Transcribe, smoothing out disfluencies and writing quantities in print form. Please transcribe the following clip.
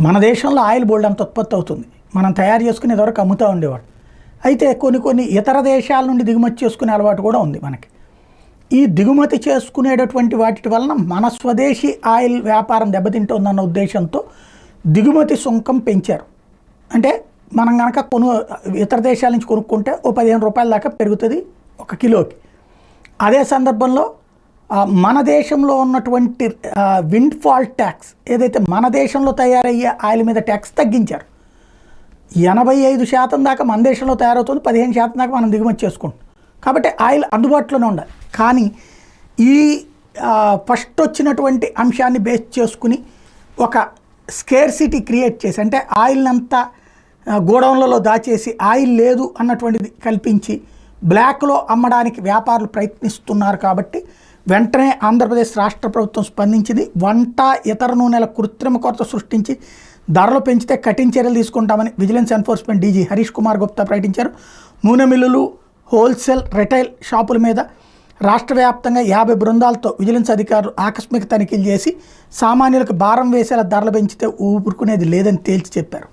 మన దేశంలో ఆయిల్ బోల్డ్ అంత ఉత్పత్తి అవుతుంది, మనం తయారు చేసుకుని ఇదివరకు అమ్ముతూ ఉండేవాడు. అయితే కొన్ని ఇతర దేశాల నుండి దిగుమతి చేసుకునే అలవాటు కూడా ఉంది మనకి. ఈ దిగుమతి చేసుకునేటటువంటి వాటి వలన మన స్వదేశీ ఆయిల్ వ్యాపారం దెబ్బతింటుందన్న ఉద్దేశంతో దిగుమతి సుంకం పెంచారు. అంటే మనం కనుక ఇతర దేశాల నుంచి కొనుక్కుంటే ఓ 15 రూపాయల దాకా పెరుగుతుంది ఒక కిలోకి. అదే సందర్భంలో మన దేశంలో ఉన్నటువంటి విండ్ ఫాల్ ట్యాక్స్ ఏదైతే మన దేశంలో తయారయ్యే ఆయిల్ మీద ట్యాక్స్ తగ్గించారు. 85% దాకా మన దేశంలో తయారవుతుంది, 15% దాకా మనం దిగుమతి చేసుకుంటాం. కాబట్టి ఆయిల్ అందుబాటులోనే ఉండాలి. కానీ ఈ ఫస్ట్ వచ్చినటువంటి అంశాన్ని బేస్ చేసుకుని ఒక స్కేర్సిటీ క్రియేట్ చేసి, అంటే ఆయిల్ని అంతా గోడౌన్లలో దాచేసి ఆయిల్ లేదు అన్నటువంటిది కల్పించి బ్లాక్లో అమ్మడానికి వ్యాపారులు ప్రయత్నిస్తున్నారు. కాబట్టి వెంటనే ఆంధ్రప్రదేశ్ రాష్ట్ర ప్రభుత్వం స్పందించింది. వంట ఇతర నూనెల కృత్రిమ కొరత సృష్టించి ధరలు పెంచితే కఠిన చర్యలు తీసుకుంటామని vigilance enforcement DG Harish Kumar Gupta ప్రకటించారు. నూనె మిల్లులు, హోల్సేల్, రిటైల్ షాపుల మీద రాష్ట్ర వ్యాప్తంగా 50 బృందాలతో విజిలెన్స్ అధికారులు ఆకస్మిక తనిఖీలు చేసి సామాన్యులకు భారం వేసేలా ధరలు పెంచితే ఊరుకునేది లేదని తేల్చి చెప్పారు.